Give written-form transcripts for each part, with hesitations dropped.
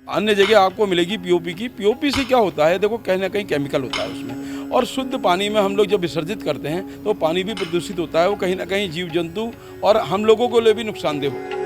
अन्य जगह आपको मिलेगी पीओपी की। पीओपी से क्या होता है, देखो कहीं ना कहीं केमिकल होता है उसमें, और शुद्ध पानी में हम लोग जब विसर्जित करते हैं तो पानी भी प्रदूषित होता है, वो कहीं ना कहीं जीव जंतु और हम लोगों को लिए भी नुकसानदेह होता है।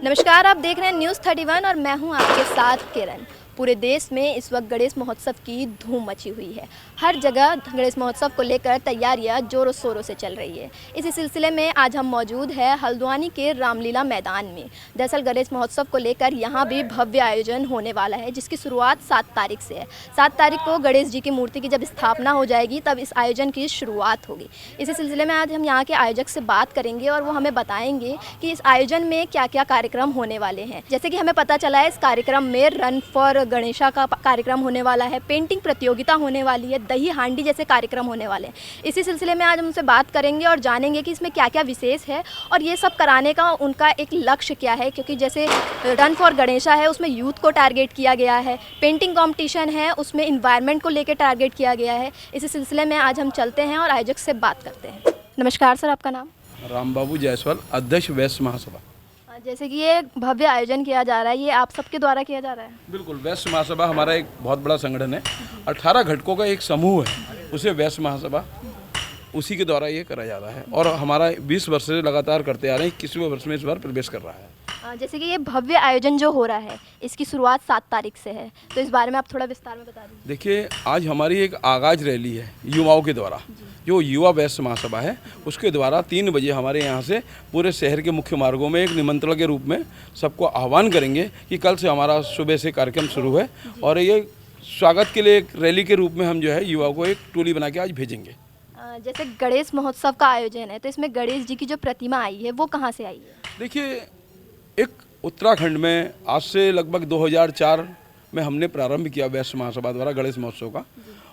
नमस्कार, आप देख रहे हैं न्यूज़ 31 और मैं हूं आपके साथ किरण। पूरे देश में इस वक्त गणेश महोत्सव की धूम मची हुई है। हर जगह गणेश महोत्सव को लेकर तैयारियां जोरों शोरों से चल रही है। इसी सिलसिले में आज हम मौजूद हैं हल्द्वानी के रामलीला मैदान में। दरअसल गणेश महोत्सव को लेकर यहां भी भव्य आयोजन होने वाला है, जिसकी शुरुआत 7 तारीख से है। 7 तारीख को गणेश जी की मूर्ति की जब स्थापना हो जाएगी तब इस आयोजन की शुरुआत होगी। इसी सिलसिले में आज हम यहाँ के आयोजक से बात करेंगे और वो हमें बताएंगे कि इस आयोजन में क्या क्या कार्यक्रम होने वाले हैं। जैसे कि हमें पता चला है, इस कार्यक्रम में रन फॉर गणेशा का कार्यक्रम होने वाला है, पेंटिंग प्रतियोगिता होने वाली है, दही हांडी जैसे कार्यक्रम होने वाले हैं। इसी सिलसिले में आज हम उनसे बात करेंगे और जानेंगे कि इसमें क्या क्या विशेष है और ये सब कराने का उनका एक लक्ष्य क्या है। क्योंकि जैसे रन फॉर गणेशा है, उसमें यूथ को टारगेट किया गया है, पेंटिंग कॉम्पिटिशन है, उसमें इन्वायरमेंट को लेकर टारगेट किया गया है। इसी सिलसिले में आज हम चलते हैं और आयोजक से बात करते हैं। नमस्कार सर, आपका नाम? राम बाबू जायसवाल, अध्यक्ष वैश्य महासभा। जैसे कि ये भव्य आयोजन किया जा रहा है, ये आप सबके द्वारा किया जा रहा है? बिल्कुल, वैश्य महासभा हमारा एक बहुत बड़ा संगठन है। 18 घटकों का एक समूह है, उसे वैश्य महासभा, उसी के द्वारा ये करा जा रहा है और हमारा 20 वर्ष से लगातार करते आ रहे हैं। 21वें वर्ष में इस बार प्रवेश कर रहा है। जैसे कि ये भव्य आयोजन जो हो रहा है, इसकी शुरुआत 7 तारीख से है, तो इस बारे में आप थोड़ा विस्तार में बता दीजिए। देखिए, आज हमारी एक आगाज रैली है युवाओं के द्वारा, जो युवा वैश्य महासभा है उसके द्वारा 3 बजे हमारे यहाँ से पूरे शहर के मुख्य मार्गों में एक निमंत्रण के रूप में सबको आह्वान करेंगे कि कल से हमारा सुबह से कार्यक्रम शुरू है और ये स्वागत के लिए एक रैली के रूप में हम जो है युवाओं को एक टोली बना के आज भेजेंगे। जैसे गणेश महोत्सव का आयोजन है, तो इसमें गणेश जी की जो प्रतिमा आई है वो कहाँ से आई है? देखिए, एक उत्तराखंड में आज से लगभग 2004 में हमने प्रारंभ किया वैश्य महासभा द्वारा गणेश महोत्सव का,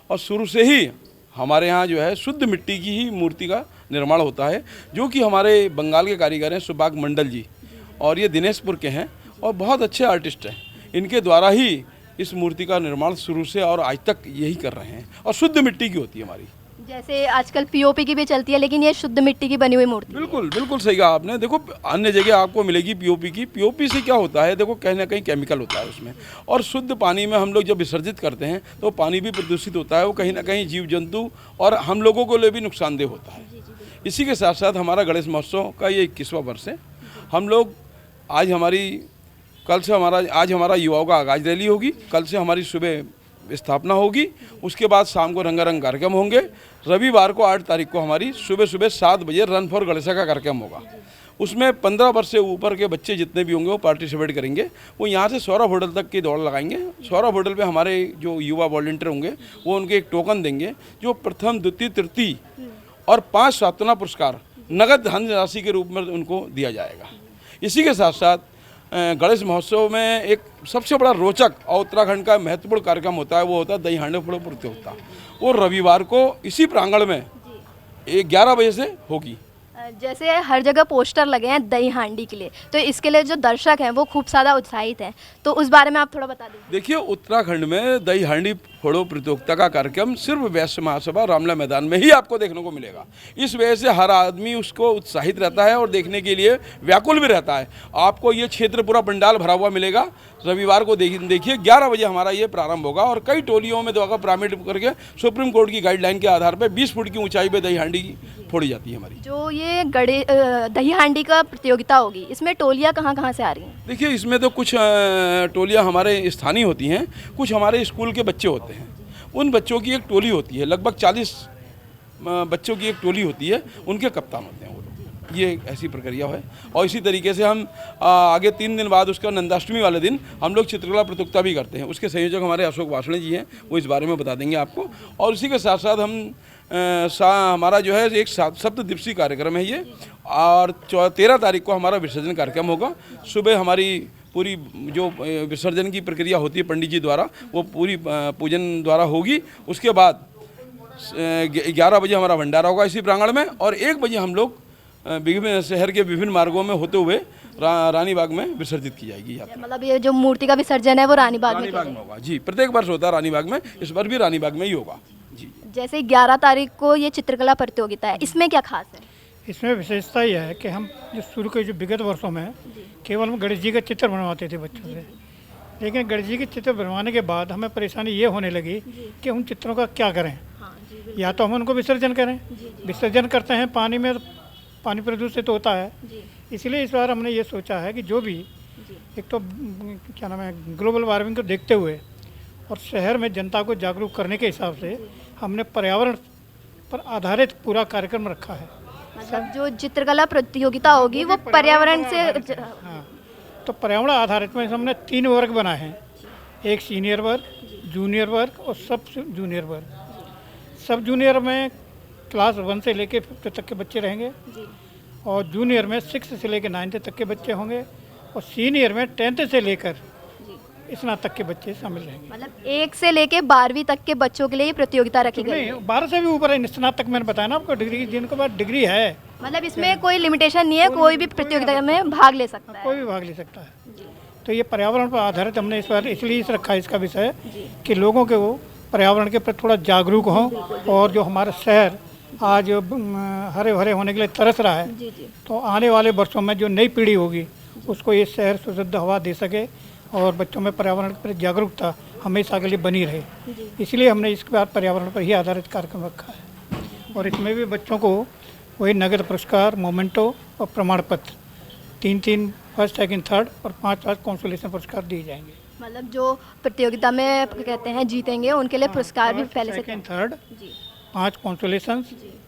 और शुरू से ही हमारे यहाँ जो है शुद्ध मिट्टी की ही मूर्ति का निर्माण होता है, जो कि हमारे बंगाल के कारीगर हैं सुभाग मंडल जी, और ये दिनेशपुर के हैं और बहुत अच्छे आर्टिस्ट हैं। इनके द्वारा ही इस मूर्ति का निर्माण शुरू से और आज तक यही कर रहे हैं, और शुद्ध मिट्टी की होती है हमारी। जैसे आजकल पीओपी की भी चलती है, लेकिन ये शुद्ध मिट्टी की बनी हुई मूर्ति। बिल्कुल बिल्कुल सही कहा आपने। देखो, अन्य जगह आपको मिलेगी पीओपी की। पीओपी से क्या होता है, देखो कहीं ना कहीं केमिकल होता है उसमें, और शुद्ध पानी में हम लोग जब विसर्जित करते हैं तो पानी भी प्रदूषित होता है, वो कहीं ना कहीं जीव जंतु और हम लोगों को लिए भी नुकसानदेह होता है। इसी के साथ साथ हमारा गणेश महोत्सव का ये 21वां वर्ष है। हम लोग आज हमारा युवाओं का आगाज रैली होगी, कल से हमारी सुबह स्थापना होगी, उसके बाद शाम को रंगारंग कार्यक्रम होंगे। रविवार को 8 तारीख को हमारी सुबह 7 बजे रन फॉर गणेशा का कार्यक्रम होगा। उसमें 15 वर्ष से ऊपर के बच्चे जितने भी होंगे वो पार्टिसिपेट करेंगे। वो यहाँ से सौरभ होटल तक की दौड़ लगाएंगे। सौरभ होटल पे हमारे जो युवा वॉलंटियर होंगे वो उनके एक टोकन देंगे, जो प्रथम, द्वितीय, तृतीय और 5 सांत्वना पुरस्कार नगद धन राशि के रूप में उनको दिया जाएगा। इसी के साथ साथ गणेश महोत्सव में एक सबसे बड़ा रोचक और उत्तराखंड का महत्वपूर्ण कार्यक्रम होता है, वो होता है दही हांडी फोड़ो प्रतियोगिता। वो रविवार को इसी प्रांगण में 11 बजे से होगी। जैसे हर जगह पोस्टर लगे हैं दही हांडी के लिए, तो इसके लिए जो दर्शक हैं वो खूब ज़्यादा उत्साहित हैं, तो उस बारे में आप थोड़ा बता दीजिए। देखिए, उत्तराखंड में दही हांडी फोड़ो प्रतियोगिता का कार्यक्रम सिर्फ वैश्य महासभा रामलीला मैदान में ही आपको देखने को मिलेगा। इस वजह से हर आदमी उसको उत्साहित रहता है और देखने के लिए व्याकुल भी रहता है। आपको ये क्षेत्र पूरा पंडाल भरा हुआ मिलेगा। रविवार को देखिए 11 बजे हमारा ये प्रारंभ होगा, और कई टोलियों में द्वारा पिरामिड करके सुप्रीम कोर्ट की गाइडलाइन के आधार पर 20 फुट की ऊंचाई पर दही हांडी फोड़ी जाती है हमारी। जो ये दही हांडी का प्रतियोगिता होगी, इसमें टोलियाँ कहाँ कहाँ से आ रही हैं? देखिए, इसमें तो कुछ टोलियाँ हमारे स्थानीय होती हैं, कुछ हमारे स्कूल के बच्चे होते हैं। उन बच्चों की एक टोली होती है, लगभग 40 बच्चों की एक टोली होती है, उनके कप्तान होते हैं वो लोग। ये ऐसी प्रक्रिया है। और इसी तरीके से हम आगे 3 दिन बाद उसका नंदाष्टमी वाले दिन हम लोग चित्रकला प्रतियोगिता भी करते हैं। उसके संयोजक हमारे अशोक वासणे जी हैं, वो इस बारे में बता देंगे आपको। और इसी के साथ साथ हम हमारा जो है एक 7 दिवसीय कार्यक्रम है ये, और 13 तारीख को हमारा विसर्जन कार्यक्रम होगा। सुबह हमारी पूरी जो विसर्जन की प्रक्रिया होती है पंडित जी द्वारा, वो पूरी पूजन द्वारा होगी। उसके बाद 11 बजे हमारा भंडारा होगा इसी प्रांगण में, और 1 बजे हम लोग विभिन्न शहर के विभिन्न मार्गों में होते हुए रानी बाग में विसर्जित की जाएगी यात्रा। मतलब ये जो मूर्ति का विसर्जन है वो रानी बाग में रानी बाग में होगा जी, प्रत्येक वर्ष होता है रानी बाग में, इस बार भी रानी बाग में ही होगा जी। जैसे 11 तारीख को ये चित्रकला प्रतियोगिता है, इसमें क्या खास है? इसमें विशेषता यह है कि हम जो शुरू के जो विगत वर्षों में केवल हम गणेश जी का चित्र बनवाते थे बच्चों से, लेकिन गणेश जी के चित्र बनवाने के बाद हमें परेशानी ये होने लगी कि उन चित्रों का क्या करें। या तो हम उनको विसर्जन करें, विसर्जन करते हैं पानी में, तो पानी प्रदूषित होता है। इसलिए इस बार हमने ये सोचा है कि जो भी एक तो क्या नाम है ग्लोबल वार्मिंग को देखते हुए और शहर में जनता को जागरूक करने के हिसाब से हमने पर्यावरण पर आधारित पूरा कार्यक्रम रखा है। मतलब जो चित्रकला प्रतियोगिता होगी वो पर्यावरण से हाँ, तो पर्यावरण आधारित में हमने 3 वर्ग बनाए हैं, एक सीनियर वर्ग, जूनियर वर्ग और सब जूनियर वर्ग। सब जूनियर में क्लास 1 से लेके 5th तक के बच्चे रहेंगे और जूनियर में 6 से लेकर 9th तक के बच्चे होंगे और सीनियर में 10th से लेकर स्नातक तक के बच्चे शामिल रहेंगे। मतलब 1 से लेके 12वीं तक के बच्चों के लिए ये प्रतियोगिता रखी गई है। नहीं, 12 से भी ऊपर है, स्नातक मैंने बताया ना आपको, डिग्री जिनके पास डिग्री है मतलब इसमें कोई लिमिटेशन नहीं है, कोई भी प्रतियोगिता में भाग ले सकता है। कोई भी भाग ले सकता है। तो ये पर्यावरण पर आधारित हमने इस बार इसलिए रखा है इसका विषय कि लोगों के वो पर्यावरण के प्रति थोड़ा जागरूक हों और जो हमारा शहर आज हरे भरे होने के लिए तरस रहा है, तो आने वाले वर्षों में जो नई पीढ़ी होगी उसको ये शहर शुद्ध हवा दे सके और बच्चों में पर्यावरण के प्रति जागरूकता हमेशा के लिए बनी रहे। इसलिए हमने इस बार पर्यावरण पर ही आधारित कार्यक्रम रखा है और इसमें भी बच्चों को वही नगद पुरस्कार, मोमेंटो और प्रमाण पत्र 3 फर्स्ट, सेकंड, थर्ड और 5 कंसोलेशन पुरस्कार दिए जाएंगे। मतलब जो प्रतियोगिता में कहते हैं जीतेंगे उनके लिए पुरस्कार भी पहले से सेकंड, थर्ड, 5 कंसोलेशन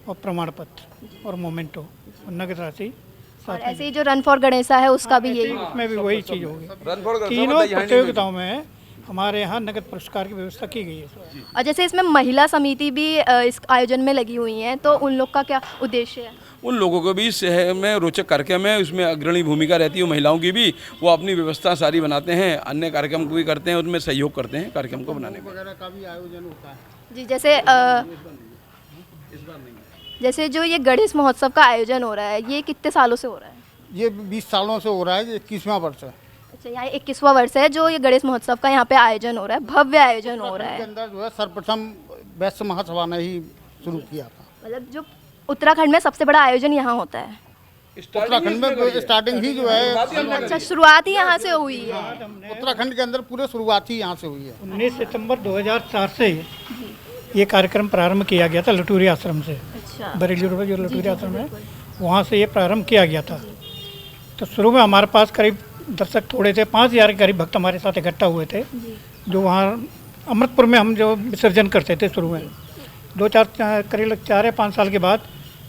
और प्रमाण पत्र और मोमेंटो और नगद राशि। और ऐसे ही जो रन फॉर गणेशा है उसका भी यही उसमें भी वही चीज़ होगी। तीनों प्रतियोगिताओं में हमारे यहाँ नगद पुरस्कार की व्यवस्था की गई है। और जैसे इसमें महिला समिति भी इस आयोजन में लगी हुई हैं, तो उन लोग का क्या उद्देश्य है? उन लोगों को भी शहर में रोचक कार्यक्रम है, उसमें अग्रणी भूमिका रहती है महिलाओं की भी, वो अपनी व्यवस्था सारी बनाते हैं, अन्य कार्यक्रम को भी करते हैं, उसमें सहयोग करते हैं कार्यक्रम को बनाने में। वगैरह का भी आयोजन होता है जी। जैसे जो ये गणेश महोत्सव का आयोजन हो रहा है, ये कितने सालों से हो रहा है? ये 20 सालों से हो रहा है, ये 21वां वर्ष है। अच्छा, यहाँ 21वां वर्ष है जो ये गणेश महोत्सव का यहाँ पे आयोजन हो रहा है, भव्य आयोजन हो रहा के है। अंदर जो है सर्वप्रथम वैश्य महासभा ने ही शुरू किया था। मतलब जो उत्तराखंड में सबसे बड़ा आयोजन यहाँ होता है। उत्तराखंड में स्टार्टिंग ही जो है, अच्छा, शुरुआत ही यहाँ से हुई है। उत्तराखंड के अंदर पूरे शुरुआत ही यहाँ से हुई है। 19 सितंबर 2004 से ये कार्यक्रम प्रारंभ किया गया था लटूरी आश्रम से। अच्छा, बरेली रोड में जो लटूरी आश्रम है वहाँ से ये प्रारंभ किया गया था। तो शुरू में हमारे पास करीब दर्शक थोड़े थे, 5000 के करीब भक्त हमारे साथ इकट्ठा हुए थे, जो वहाँ अमृतपुर में हम जो विसर्जन करते थे शुरू में। 2-4 करीब 4 या 5 साल के बाद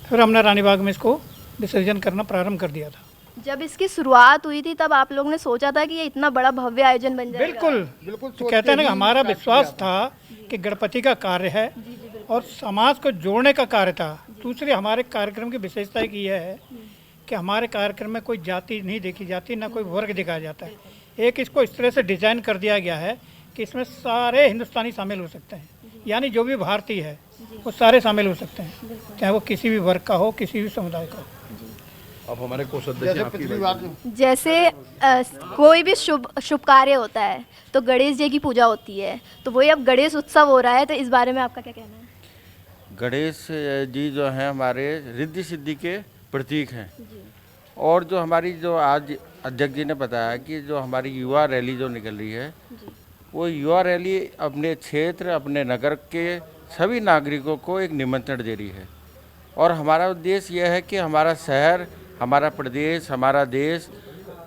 फिर हमने रानी बाग में इसको विसर्जन करना प्रारंभ कर दिया था। जब इसकी शुरुआत हुई थी तब आप लोगों ने सोचा था कि ये इतना बड़ा भव्य आयोजन बन जाएगा? बिल्कुल तो कहते हैं ना, हमारा विश्वास था कि गणपति का कार्य है और समाज को जोड़ने का कार्य था। दूसरी हमारे कार्यक्रम की विशेषता एक ये है कि हमारे कार्यक्रम में कोई जाति नहीं देखी जाती, ना कोई वर्ग दिखाया जाता है। एक इसको इस तरह से डिजाइन कर दिया गया है कि इसमें सारे हिंदुस्तानी शामिल हो सकते हैं, यानी जो भी भारतीय है वो सारे शामिल हो सकते हैं, चाहे वो किसी भी वर्ग का हो, किसी भी समुदाय का हो। अब हमारे कोषाध्यक्ष जैसे आपकी पिछली बार जैसे कोई भी शुभ कार्य होता है तो गणेश जी की पूजा होती है, तो वही अब गणेश उत्सव हो रहा है, तो इस बारे में आपका क्या कहना है? गणेश जी जो हैं हमारे रिद्धि सिद्धि के प्रतीक हैं। और जो हमारी जो आज अध्यक्ष जी ने बताया कि जो हमारी युवा रैली जो निकल रही है, वो युवा रैली अपने क्षेत्र, अपने नगर के सभी नागरिकों को एक निमंत्रण दे रही है। और हमारा उद्देश्य यह है कि हमारा शहर, हमारा प्रदेश, हमारा देश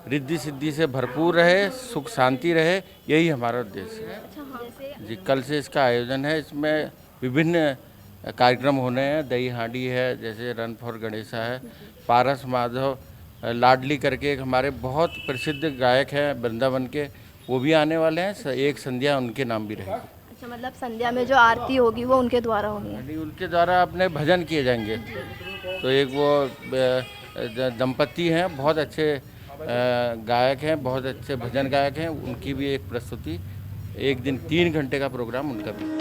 रिद्धि सिद्धि से भरपूर रहे, सुख शांति रहे, यही हमारा उद्देश्य है। जी, कल से इसका आयोजन है। इसमें विभिन्न कार्यक्रम होने हैं। दही हांडी है, जैसे रन फॉर गणेशा है, पारस माधव लाडली करके एक हमारे बहुत प्रसिद्ध गायक हैं वृंदावन के, वो भी आने वाले हैं। एक संध्या उनके नाम भी रहेगी। अच्छा, मतलब संध्या में जो आरती होगी वो उनके द्वारा होगी? यानी उनके द्वारा अपने भजन किए जाएंगे। तो एक वो दंपति हैं, बहुत अच्छे गायक हैं, बहुत अच्छे भजन गायक हैं, उनकी भी एक प्रस्तुति, एक दिन 3 घंटे का प्रोग्राम उनका भी।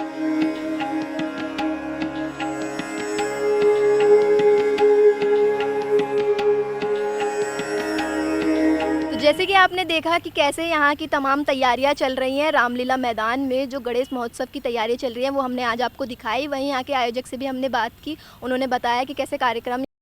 जैसे कि आपने देखा कि कैसे यहाँ की तमाम तैयारियाँ चल रही हैं, रामलीला मैदान में जो गणेश महोत्सव की तैयारियाँ चल रही हैं वो हमने आज आपको दिखाई। वहीं यहाँ के आयोजक से भी हमने बात की, उन्होंने बताया कि कैसे कार्यक्रम